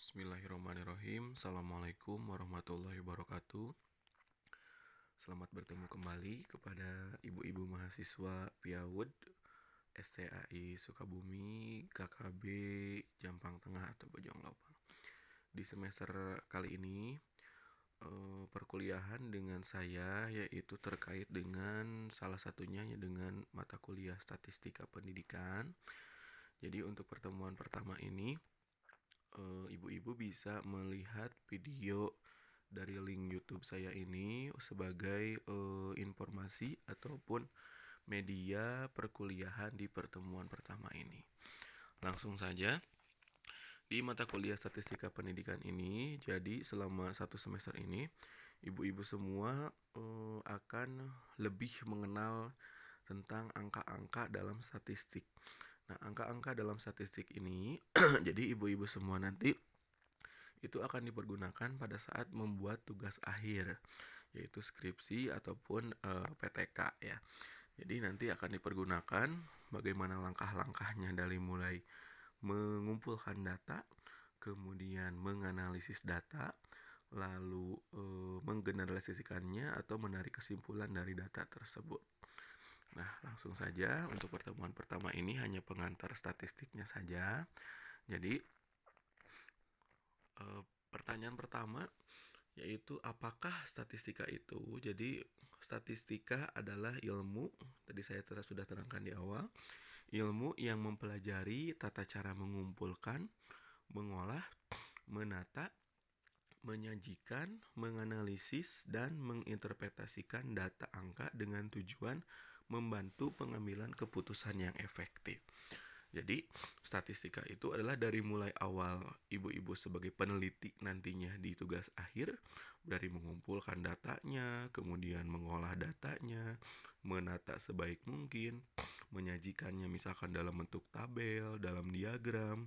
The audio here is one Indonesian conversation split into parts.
Bismillahirrahmanirrahim. Assalamualaikum warahmatullahi wabarakatuh. Selamat bertemu kembali kepada ibu-ibu mahasiswa PIAWUD STAI Sukabumi KKB Jampang Tengah atau Bojong Lopang. Di semester kali ini perkuliahan dengan saya yaitu terkait dengan salah satunya dengan mata kuliah Statistika Pendidikan. Jadi untuk pertemuan pertama ini ibu-ibu bisa melihat video dari link YouTube saya ini sebagai informasi ataupun media perkuliahan di pertemuan pertama ini. Langsung saja, di mata kuliah Statistika Pendidikan ini, jadi selama 1 semester ini, ibu-ibu semua akan lebih mengenal tentang angka-angka dalam statistik. Nah, angka-angka dalam statistik ini, jadi ibu-ibu semua nanti itu akan dipergunakan pada saat membuat tugas akhir, yaitu skripsi ataupun PTK ya. Jadi nanti akan dipergunakan bagaimana langkah-langkahnya dari mulai mengumpulkan data, kemudian menganalisis data, lalu menggeneralisasikannya atau menarik kesimpulan dari data tersebut. Nah, langsung saja untuk pertemuan pertama ini hanya pengantar statistiknya saja. Jadi, pertanyaan pertama yaitu apakah statistika itu? Jadi, statistika adalah ilmu, tadi saya sudah terangkan di awal, ilmu yang mempelajari tata cara mengumpulkan, mengolah, menata, menyajikan, menganalisis, dan menginterpretasikan data angka dengan tujuan membantu pengambilan keputusan yang efektif. Jadi, statistika itu adalah dari mulai awal ibu-ibu sebagai peneliti nantinya di tugas akhir, dari mengumpulkan datanya, kemudian mengolah datanya, menata sebaik mungkin, menyajikannya misalkan dalam bentuk tabel, dalam diagram,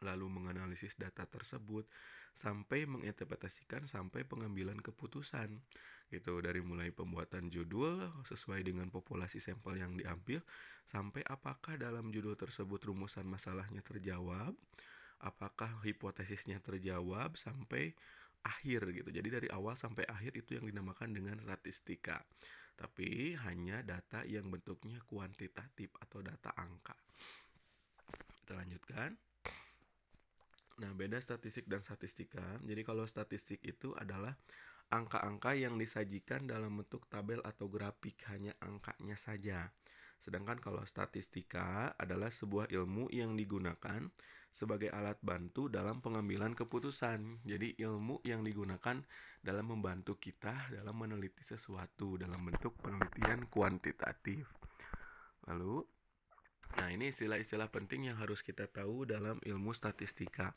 lalu menganalisis data tersebut sampai menginterpretasikan sampai pengambilan keputusan gitu, dari mulai pembuatan judul sesuai dengan populasi sampel yang diambil sampai apakah dalam judul tersebut rumusan masalahnya terjawab, apakah hipotesisnya terjawab sampai akhir gitu. Jadi dari awal sampai akhir itu yang dinamakan dengan statistika. Tapi hanya data yang bentuknya kuantitatif atau data angka. Kita lanjutkan. Nah, beda statistik dan statistika. Jadi kalau statistik itu adalah angka-angka yang disajikan dalam bentuk tabel atau grafik, hanya angkanya saja. Sedangkan kalau statistika adalah sebuah ilmu yang digunakan sebagai alat bantu dalam pengambilan keputusan. Jadi ilmu yang digunakan dalam membantu kita dalam meneliti sesuatu dalam bentuk penelitian kuantitatif. Lalu, nah, ini istilah-istilah penting yang harus kita tahu dalam ilmu statistika.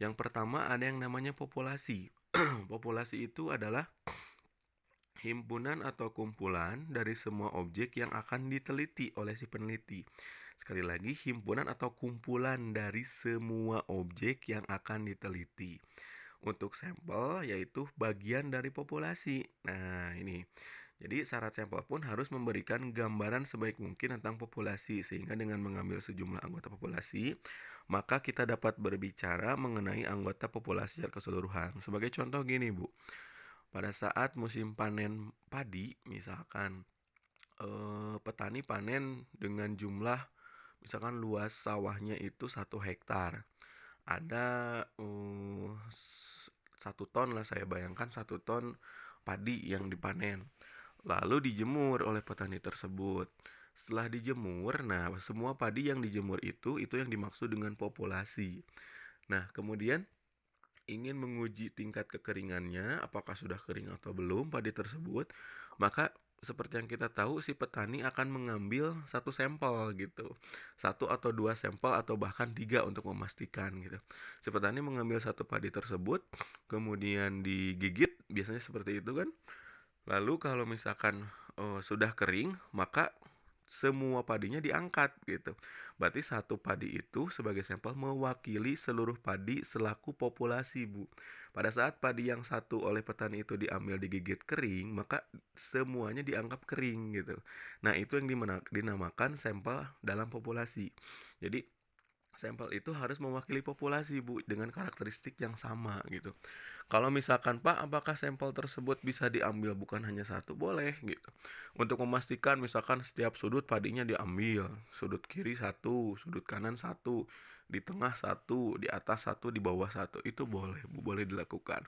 Yang pertama ada yang namanya populasi. Populasi itu adalah himpunan atau kumpulan dari semua objek yang akan diteliti oleh si peneliti. Sekali lagi, himpunan atau kumpulan dari semua objek yang akan diteliti. Untuk sampel yaitu bagian dari populasi. Nah, ini. Jadi syarat sampel pun harus memberikan gambaran sebaik mungkin tentang populasi, sehingga dengan mengambil sejumlah anggota populasi, maka kita dapat berbicara mengenai anggota populasi secara keseluruhan. Sebagai contoh gini, Bu. Pada saat musim panen padi, misalkan petani panen dengan jumlah misalkan luas sawahnya itu 1 hektar. Ada 1 ton lah, saya bayangkan 1 ton padi yang dipanen. Lalu dijemur oleh petani tersebut. Setelah dijemur, nah semua padi yang dijemur itu yang dimaksud dengan populasi. Nah, kemudian ingin menguji tingkat kekeringannya, apakah sudah kering atau belum padi tersebut, maka seperti yang kita tahu, si petani akan mengambil 1 sampel gitu. 1 atau 2 sampel atau bahkan 3 untuk memastikan gitu. Si petani mengambil 1 padi tersebut, kemudian digigit, biasanya seperti itu kan. Lalu kalau misalkan sudah kering, maka semua padinya diangkat gitu. Berarti 1 padi itu sebagai sampel mewakili seluruh padi selaku populasi, Bu. Pada saat padi yang satu oleh petani itu diambil digigit kering, maka semuanya dianggap kering gitu. Nah, itu yang dinamakan sampel dalam populasi. Jadi Sampel itu harus mewakili populasi, Bu, dengan karakteristik yang sama gitu. Kalau misalkan, "Pak, apakah sampel tersebut bisa diambil bukan hanya satu?" Boleh gitu. Untuk memastikan misalkan setiap sudut padinya diambil, sudut kiri satu, sudut kanan satu, di tengah satu, di atas satu, di bawah satu, itu boleh, Bu, boleh dilakukan.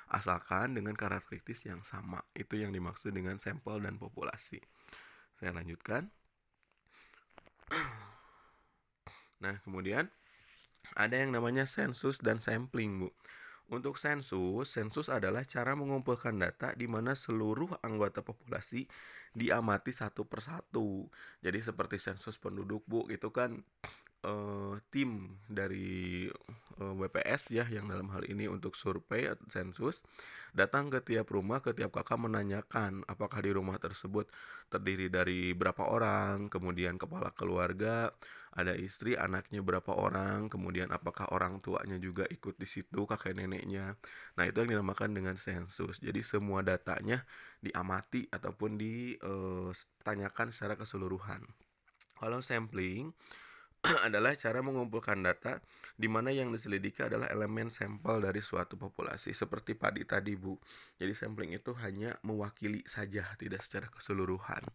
Asalkan dengan karakteristik yang sama. Itu yang dimaksud dengan sampel dan populasi. Saya lanjutkan. Nah, kemudian ada yang namanya sensus dan sampling, Bu. Untuk sensus adalah cara mengumpulkan data di mana seluruh anggota populasi diamati satu persatu. Jadi seperti sensus penduduk, Bu, itu kan tim dari BPS ya, yang dalam hal ini untuk survei atau sensus datang ke tiap rumah, ke tiap kakak menanyakan apakah di rumah tersebut terdiri dari berapa orang, kemudian kepala keluarga, ada istri, anaknya berapa orang, kemudian apakah orang tuanya juga ikut di situ, kakek neneknya. Nah, itu yang dinamakan dengan sensus. Jadi semua datanya diamati ataupun ditanyakan secara keseluruhan. Kalau sampling adalah cara mengumpulkan data di mana yang diselidiki adalah elemen sampel dari suatu populasi seperti padi tadi, Bu. Jadi sampling itu hanya mewakili saja, tidak secara keseluruhan.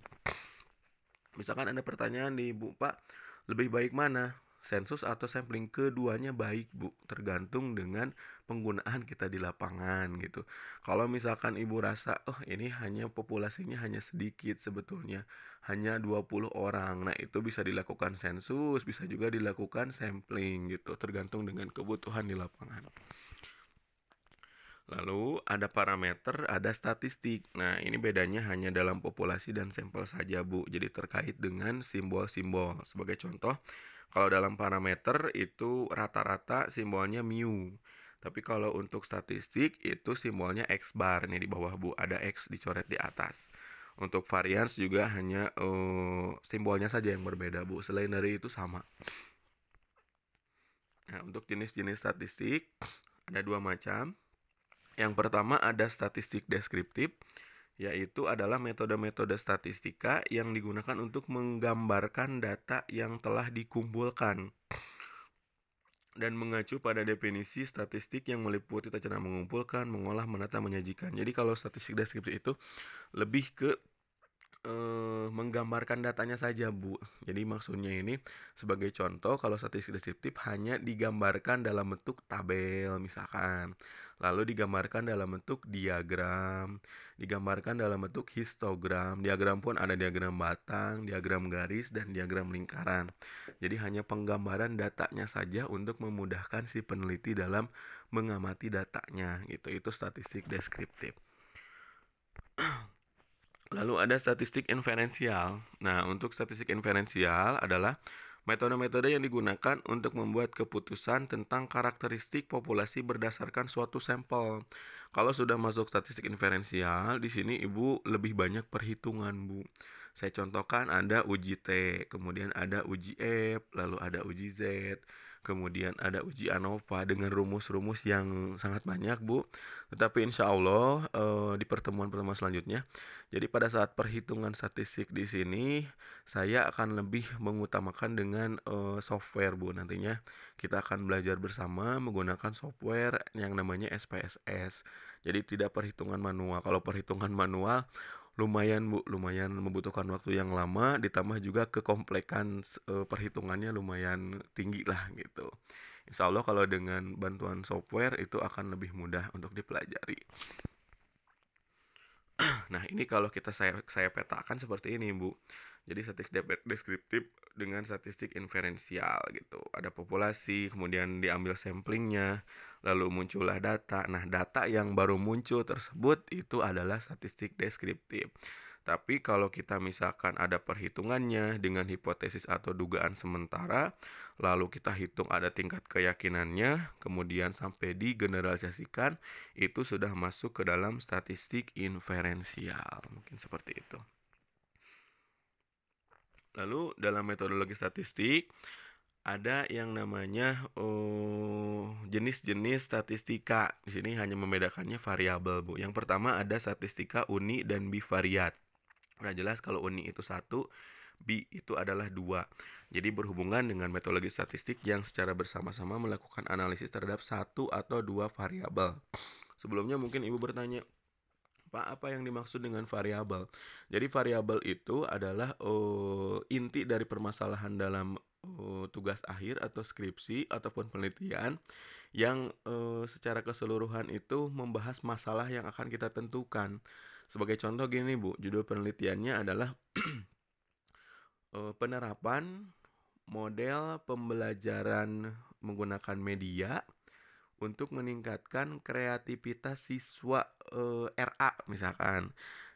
Misalkan ada pertanyaan nih, Bu, Pak, lebih baik mana? Sensus atau sampling? Keduanya baik, Bu, tergantung dengan penggunaan kita di lapangan gitu. Kalau misalkan Ibu rasa, oh ini hanya populasinya hanya sedikit sebetulnya, hanya 20 orang. Nah, itu bisa dilakukan sensus, bisa juga dilakukan sampling gitu, tergantung dengan kebutuhan di lapangan. Lalu ada parameter, ada statistik. Nah, ini bedanya hanya dalam populasi dan sampel saja, Bu. Jadi terkait dengan simbol-simbol. Sebagai contoh, kalau dalam parameter itu rata-rata simbolnya mu. Tapi kalau untuk statistik itu simbolnya X bar. Ini di bawah, Bu. Ada X dicoret di atas. Untuk varians juga hanya simbolnya saja yang berbeda, Bu. Selain dari itu sama. Nah, untuk jenis-jenis statistik ada dua macam. Yang pertama ada statistik deskriptif, yaitu adalah metode-metode statistika yang digunakan untuk menggambarkan data yang telah dikumpulkan dan mengacu pada definisi statistik yang meliputi cara mengumpulkan, mengolah, menata, menyajikan. Jadi kalau statistik deskriptif itu lebih ke menggambarkan datanya saja, Bu. Jadi maksudnya ini sebagai contoh kalau statistik deskriptif hanya digambarkan dalam bentuk tabel misalkan. Lalu digambarkan dalam bentuk diagram, digambarkan dalam bentuk histogram. Diagram pun ada diagram batang, diagram garis, dan diagram lingkaran. Jadi hanya penggambaran datanya saja untuk memudahkan si peneliti dalam mengamati datanya gitu. Itu statistik deskriptif. Lalu ada statistik inferensial. Nah, untuk statistik inferensial adalah metode-metode yang digunakan untuk membuat keputusan tentang karakteristik populasi berdasarkan suatu sampel. Kalau sudah masuk statistik inferensial, di sini Ibu lebih banyak perhitungan, Bu. Saya contohkan ada uji T, kemudian ada uji F, lalu ada uji Z, kemudian ada uji ANOVA dengan rumus-rumus yang sangat banyak, Bu. Tetapi insya Allah di pertemuan-pertemuan selanjutnya jadi pada saat perhitungan statistik di sini saya akan lebih mengutamakan dengan software, Bu. Nantinya kita akan belajar bersama menggunakan software yang namanya SPSS. Jadi tidak perhitungan manual. Kalau perhitungan manual lumayan, Bu, lumayan membutuhkan waktu yang lama ditambah juga kekomplekan perhitungannya lumayan tinggi lah gitu. Insya Allah kalau dengan bantuan software itu akan lebih mudah untuk dipelajari. Nah, ini kalau saya petakan seperti ini, Bu. Jadi statistik deskriptif dengan statistik inferensial gitu. Ada populasi, kemudian diambil samplingnya, lalu muncullah data. Nah, data yang baru muncul tersebut itu adalah statistik deskriptif. Tapi kalau kita misalkan ada perhitungannya dengan hipotesis atau dugaan sementara, lalu kita hitung ada tingkat keyakinannya, kemudian sampai digeneralisasikan, itu sudah masuk ke dalam statistik inferensial. Mungkin seperti itu. Lalu dalam metodologi statistik ada yang namanya jenis-jenis statistika. Di sini hanya membedakannya variabel, Bu. Yang pertama ada statistika uni dan bivariat. Udah jelas kalau uni itu satu, B itu adalah 2. Jadi berhubungan dengan metodologi statistik yang secara bersama-sama melakukan analisis terhadap satu atau dua variabel. Sebelumnya mungkin Ibu bertanya, Pak, apa yang dimaksud dengan variabel? Jadi variabel itu adalah inti dari permasalahan dalam tugas akhir atau skripsi ataupun penelitian yang secara keseluruhan itu membahas masalah yang akan kita tentukan. Sebagai contoh gini Bu, judul penelitiannya adalah penerapan model pembelajaran menggunakan media untuk meningkatkan kreativitas siswa RA misalkan.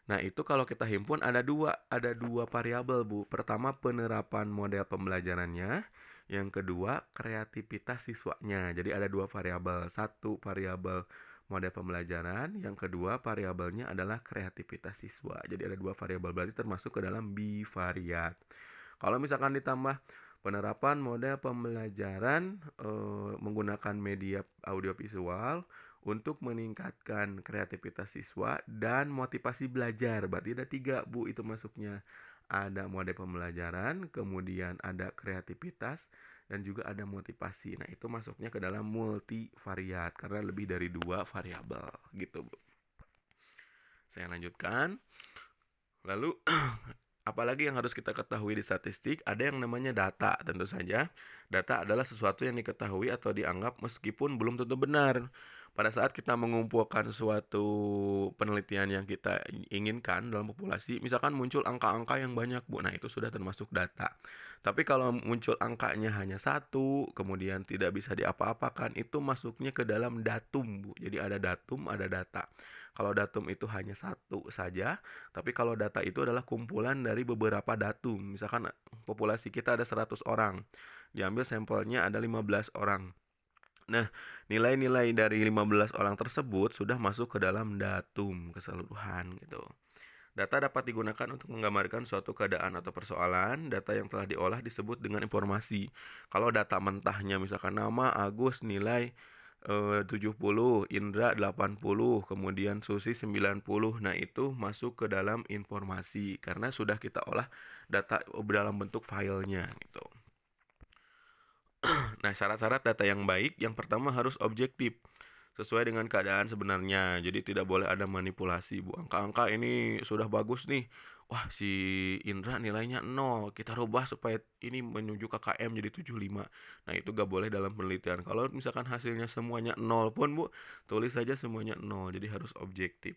Nah, itu kalau kita himpun ada dua variabel, Bu. Pertama, penerapan model pembelajarannya, yang kedua, kreativitas siswanya. Jadi ada dua variabel. Satu variabel model pembelajaran, yang kedua variabelnya adalah kreativitas siswa. Jadi ada dua variabel, berarti termasuk ke dalam bivariat. Kalau misalkan ditambah penerapan model pembelajaran menggunakan media audiovisual untuk meningkatkan kreativitas siswa dan motivasi belajar. Berarti ada 3, Bu, itu masuknya. Ada model pembelajaran, kemudian ada kreativitas, dan juga ada motivasi. Nah, itu masuknya ke dalam multivariat karena lebih dari 2 variabel gitu, Bu. Saya lanjutkan. Lalu apalagi yang harus kita ketahui di statistik, ada yang namanya data. Tentu saja, data adalah sesuatu yang diketahui atau dianggap meskipun belum tentu benar. Pada saat kita mengumpulkan suatu penelitian yang kita inginkan dalam populasi, misalkan muncul angka-angka yang banyak, Bu. Nah, itu sudah termasuk data. Tapi kalau muncul angkanya hanya satu, kemudian tidak bisa diapa-apakan, itu masuknya ke dalam datum, Bu. Jadi ada datum, ada data. Kalau datum itu hanya satu saja, tapi kalau data itu adalah kumpulan dari beberapa datum. Misalkan populasi kita ada 100 orang. Diambil sampelnya ada 15 orang. Nah, nilai-nilai dari 15 orang tersebut sudah masuk ke dalam datum keseluruhan gitu. Data dapat digunakan untuk menggambarkan suatu keadaan atau persoalan. Data yang telah diolah disebut dengan informasi. Kalau data mentahnya misalkan nama Agus nilai 70, Indra 80, kemudian Susi 90. Nah, itu masuk ke dalam informasi karena sudah kita olah data dalam bentuk filenya gitu. Nah, syarat-syarat data yang baik, yang pertama harus objektif, sesuai dengan keadaan sebenarnya. Jadi tidak boleh ada manipulasi, Bu. Angka-angka ini sudah bagus nih. Wah, si Indra nilainya 0. Kita rubah supaya ini menuju KKM jadi 75. Nah, itu gak boleh dalam penelitian. Kalau misalkan hasilnya semuanya 0 pun, Bu, tulis saja semuanya 0. Jadi harus objektif.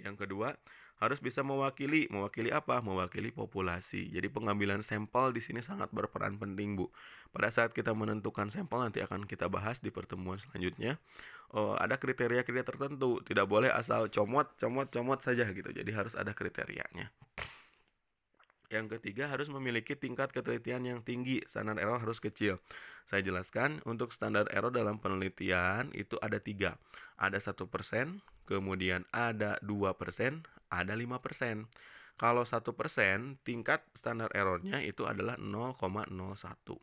Yang kedua, harus bisa mewakili. Mewakili apa? Mewakili populasi. Jadi pengambilan sampel di sini sangat berperan penting, Bu. Pada saat kita menentukan sampel, nanti akan kita bahas di pertemuan selanjutnya. Ada kriteria-kriteria tertentu. Tidak boleh asal comot saja gitu. Jadi harus ada kriterianya. Yang ketiga, harus memiliki tingkat ketelitian yang tinggi. Standar error harus kecil. Saya jelaskan, untuk standar error dalam penelitian itu ada 3. Ada 1%, kemudian ada 2%, ada 5%. Kalau 1%, tingkat standar errornya itu adalah 0,01.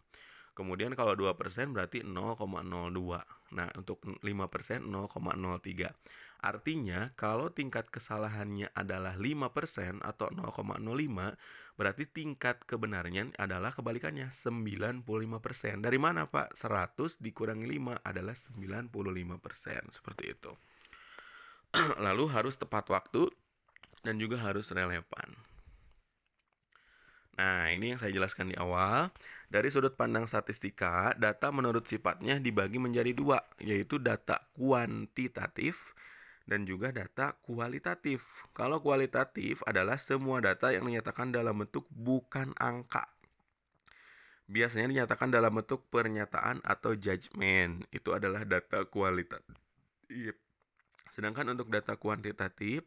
Kemudian kalau 2% berarti 0,02. Nah, untuk 5% 0,03. Artinya, kalau tingkat kesalahannya adalah 5% atau 0,05, berarti tingkat kebenarannya adalah kebalikannya, 95%. Dari mana, Pak? 100 dikurangi 5 adalah 95%. Seperti itu. Lalu harus tepat waktu dan juga harus relevan. Nah, ini yang saya jelaskan di awal. Dari sudut pandang statistika, data menurut sifatnya dibagi menjadi 2, yaitu data kuantitatif dan juga data kualitatif. Kalau kualitatif adalah semua data yang dinyatakan dalam bentuk bukan angka. Biasanya dinyatakan dalam bentuk pernyataan atau judgement. Itu adalah data kualitatif. Sedangkan untuk data kuantitatif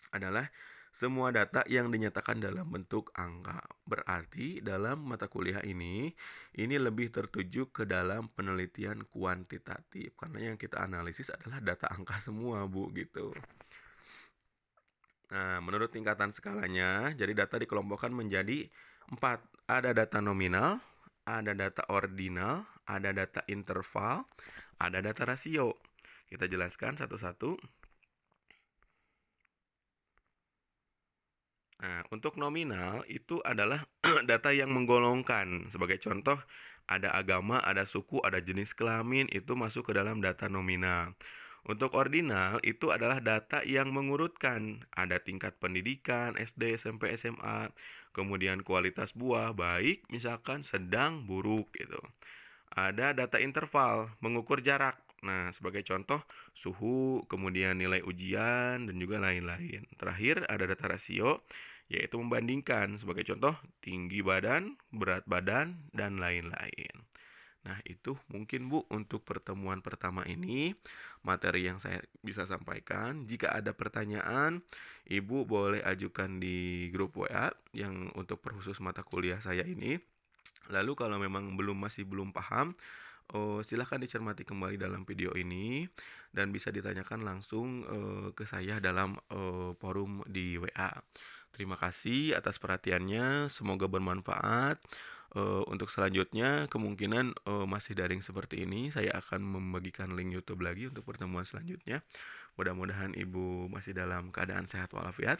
adalah semua data yang dinyatakan dalam bentuk angka. Berarti dalam mata kuliah ini lebih tertuju ke dalam penelitian kuantitatif. Karena yang kita analisis adalah data angka semua, Bu, gitu. Nah, menurut tingkatan skalanya, jadi data dikelompokkan menjadi 4. Ada data nominal, ada data ordinal, ada data interval, ada data rasio. Kita jelaskan satu-satu. Nah, untuk nominal itu adalah data yang menggolongkan. Sebagai contoh, ada agama, ada suku, ada jenis kelamin, itu masuk ke dalam data nominal. Untuk ordinal, itu adalah data yang mengurutkan. Ada tingkat pendidikan, SD, SMP, SMA, kemudian kualitas buah, baik, misalkan sedang, buruk, gitu. Ada data interval, mengukur jarak. Nah, sebagai contoh, suhu, kemudian nilai ujian, dan juga lain-lain. Terakhir, ada data rasio, yaitu membandingkan. Sebagai contoh, tinggi badan, berat badan, dan lain-lain. Nah, itu mungkin Bu untuk pertemuan pertama ini, materi yang saya bisa sampaikan. Jika ada pertanyaan, Ibu boleh ajukan di grup WA yang untuk perkhusus mata kuliah saya ini. Lalu kalau memang masih belum paham, silahkan dicermati kembali dalam video ini dan bisa ditanyakan langsung ke saya dalam forum di WA. Terima kasih atas perhatiannya, semoga bermanfaat. Untuk selanjutnya kemungkinan masih daring seperti ini, saya akan membagikan link YouTube lagi untuk pertemuan selanjutnya. Mudah-mudahan Ibu masih dalam keadaan sehat walafiat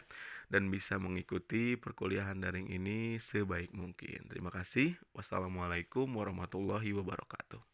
dan bisa mengikuti perkuliahan daring ini sebaik mungkin. Terima kasih. Wassalamualaikum warahmatullahi wabarakatuh.